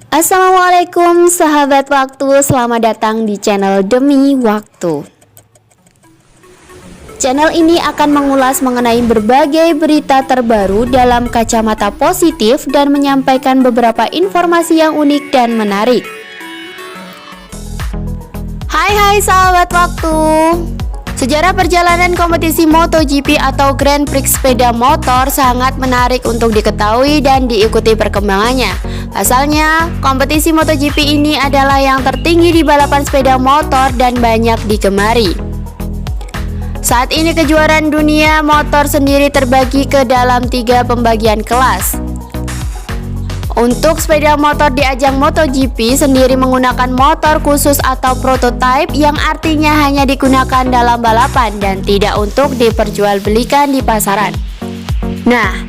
Assalamualaikum sahabat waktu, selamat datang di channel Demi Waktu. Channel ini akan mengulas mengenai berbagai berita terbaru dalam kacamata positif dan menyampaikan beberapa informasi yang unik dan menarik. Hai sahabat waktu. Sejarah perjalanan kompetisi MotoGP atau Grand Prix sepeda motor sangat menarik untuk diketahui dan diikuti perkembangannya. Pasalnya, kompetisi MotoGP ini adalah yang tertinggi di balapan sepeda motor dan banyak digemari. Saat ini kejuaraan dunia motor sendiri terbagi ke dalam 3 pembagian kelas. Untuk sepeda motor di ajang MotoGP sendiri menggunakan motor khusus atau prototype yang artinya hanya digunakan dalam balapan dan tidak untuk diperjualbelikan di pasaran. Nah,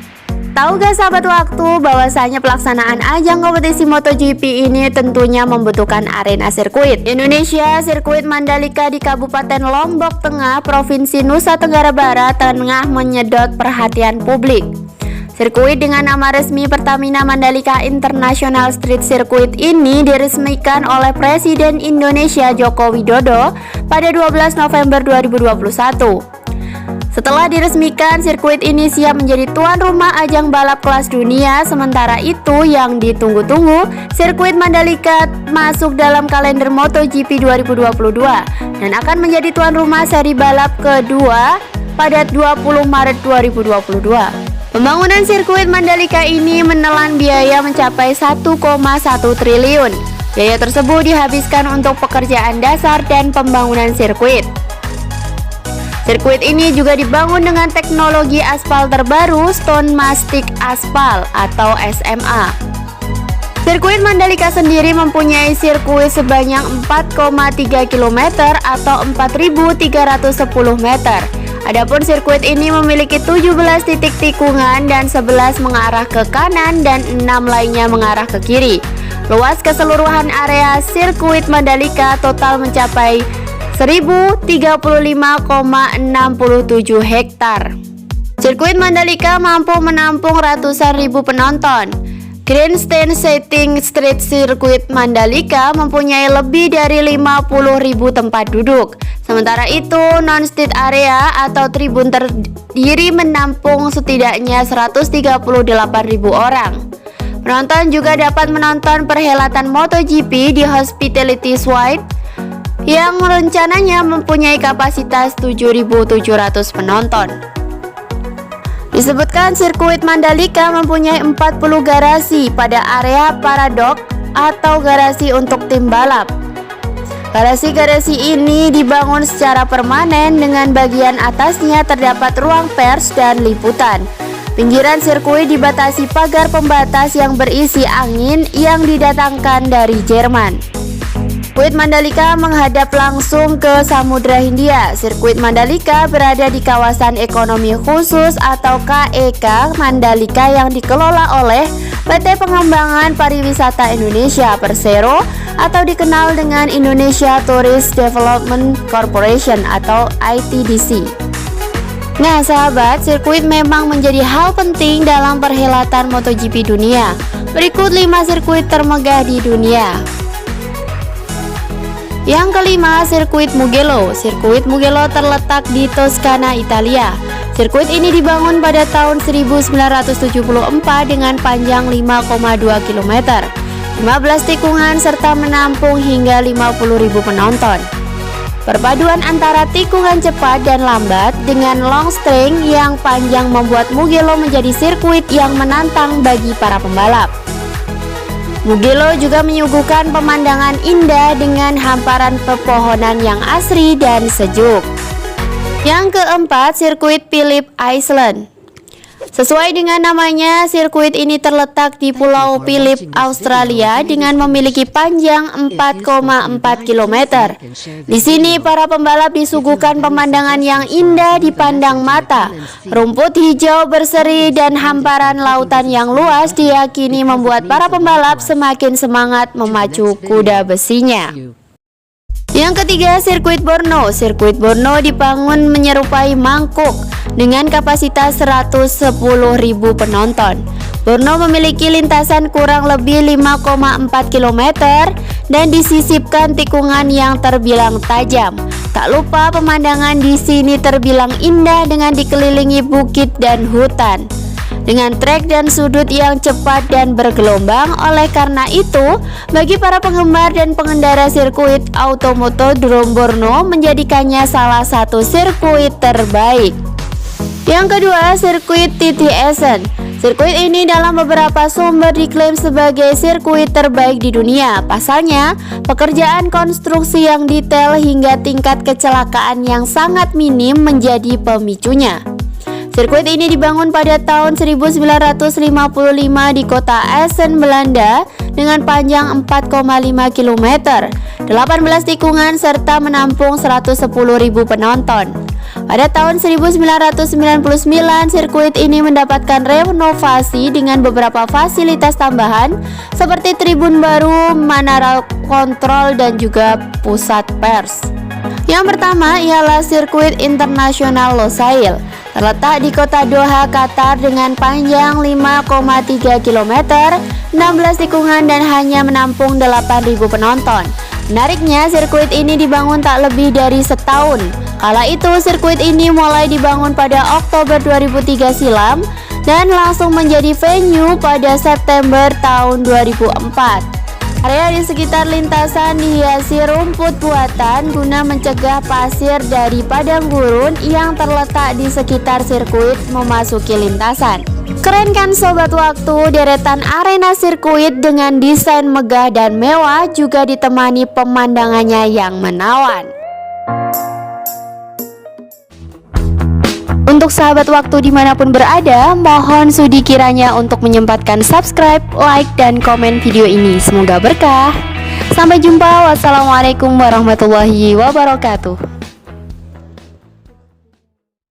tahu gak sahabat waktu bahwasanya pelaksanaan ajang kompetisi MotoGP ini tentunya membutuhkan arena sirkuit. Indonesia, sirkuit Mandalika di Kabupaten Lombok Tengah, Provinsi Nusa Tenggara Barat tengah menyedot perhatian publik. Sirkuit dengan nama resmi Pertamina Mandalika International Street Circuit ini diresmikan oleh Presiden Indonesia Joko Widodo pada 12 November 2021. Setelah diresmikan, sirkuit ini siap menjadi tuan rumah ajang balap kelas dunia. Sementara itu, yang ditunggu-tunggu, sirkuit Mandalika masuk dalam kalender MotoGP 2022 dan akan menjadi tuan rumah seri balap kedua pada 20 Maret 2022. Pembangunan sirkuit Mandalika ini menelan biaya mencapai 1,1 triliun. Biaya tersebut dihabiskan untuk pekerjaan dasar dan pembangunan sirkuit. Sirkuit ini juga dibangun dengan teknologi aspal terbaru Stone Mastic Aspal atau SMA. Sirkuit Mandalika sendiri mempunyai sirkuit sebanyak 4,3 km atau 4.310 meter. Adapun sirkuit ini memiliki 17 titik tikungan dan 11 mengarah ke kanan dan 6 lainnya mengarah ke kiri. Luas keseluruhan area sirkuit Mandalika total mencapai 1035,67 hektar. Sirkuit Mandalika mampu menampung ratusan ribu penonton. Grandstand Setting Street Circuit Mandalika mempunyai lebih dari 50.000 tempat duduk. Sementara itu, non-street area atau tribun terdiri menampung setidaknya 138.000 orang. Penonton juga dapat menonton perhelatan MotoGP di Hospitality Suite yang rencananya mempunyai kapasitas 7.700 penonton. Disebutkan sirkuit Mandalika mempunyai 40 garasi pada area paradok atau garasi untuk tim balap. Garasi-garasi ini dibangun secara permanen, dengan bagian atasnya terdapat ruang pers dan liputan. Pinggiran sirkuit dibatasi pagar pembatas yang berisi angin yang didatangkan dari Jerman. Sirkuit Mandalika menghadap langsung ke Samudra Hindia. Sirkuit Mandalika berada di kawasan ekonomi khusus atau KEK Mandalika yang dikelola oleh PT Pengembangan Pariwisata Indonesia Persero atau dikenal dengan Indonesia Tourist Development Corporation atau ITDC. Nah sahabat, sirkuit memang menjadi hal penting dalam perhelatan MotoGP dunia. Berikut 5 sirkuit termegah di dunia. Yang kelima, sirkuit Mugello. Sirkuit Mugello terletak di Toscana, Italia. Sirkuit ini dibangun pada tahun 1974 dengan panjang 5,2 km, 15 tikungan serta menampung hingga 50.000 penonton. Perpaduan antara tikungan cepat dan lambat dengan long string yang panjang membuat Mugello menjadi sirkuit yang menantang bagi para pembalap. Mugello juga menyuguhkan pemandangan indah dengan hamparan pepohonan yang asri dan sejuk. Yang keempat, sirkuit Phillip Island. Sesuai dengan namanya, sirkuit ini terletak di Pulau Phillip, Australia dengan memiliki panjang 4,4 km. Di sini para pembalap disuguhkan pemandangan yang indah dipandang mata. Rumput hijau berseri dan hamparan lautan yang luas diyakini membuat para pembalap semakin semangat memacu kuda besinya. Yang ketiga, sirkuit Borno. Sirkuit Borno dibangun menyerupai mangkuk dengan kapasitas 110.000 penonton. Brno memiliki lintasan kurang lebih 5,4 km dan disisipkan tikungan yang terbilang tajam. Tak lupa pemandangan di sini terbilang indah dengan dikelilingi bukit dan hutan. Dengan trek dan sudut yang cepat dan bergelombang, oleh karena itu, bagi para penggemar dan pengendara sirkuit Automotodrome Brno menjadikannya salah satu sirkuit terbaik. Yang kedua, sirkuit TT Essen. Sirkuit ini dalam beberapa sumber diklaim sebagai sirkuit terbaik di dunia. Pasalnya, pekerjaan konstruksi yang detail hingga tingkat kecelakaan yang sangat minim menjadi pemicunya. Sirkuit ini dibangun pada tahun 1955 di kota Essen, Belanda dengan panjang 4,5 km, 18 tikungan serta menampung 110.000 penonton. Pada tahun 1999, sirkuit ini mendapatkan renovasi dengan beberapa fasilitas tambahan seperti tribun baru, menara kontrol, dan juga pusat pers. Yang pertama ialah sirkuit internasional Losail. Terletak di kota Doha, Qatar dengan panjang 5,3 km, 16 tikungan dan hanya menampung 8.000 penonton. Menariknya, sirkuit ini dibangun tak lebih dari setahun. Kala itu, sirkuit ini mulai dibangun pada Oktober 2003 silam dan langsung menjadi venue pada September tahun 2004. Area di sekitar lintasan dihiasi rumput buatan guna mencegah pasir dari padang gurun yang terletak di sekitar sirkuit memasuki lintasan. Keren kan sobat waktu, deretan arena sirkuit dengan desain megah dan mewah juga ditemani pemandangannya yang menawan. Untuk sahabat waktu dimanapun berada, mohon sudi kiranya untuk menyempatkan subscribe, like, dan komen video ini. Semoga berkah. Sampai jumpa. Wassalamualaikum warahmatullahi wabarakatuh.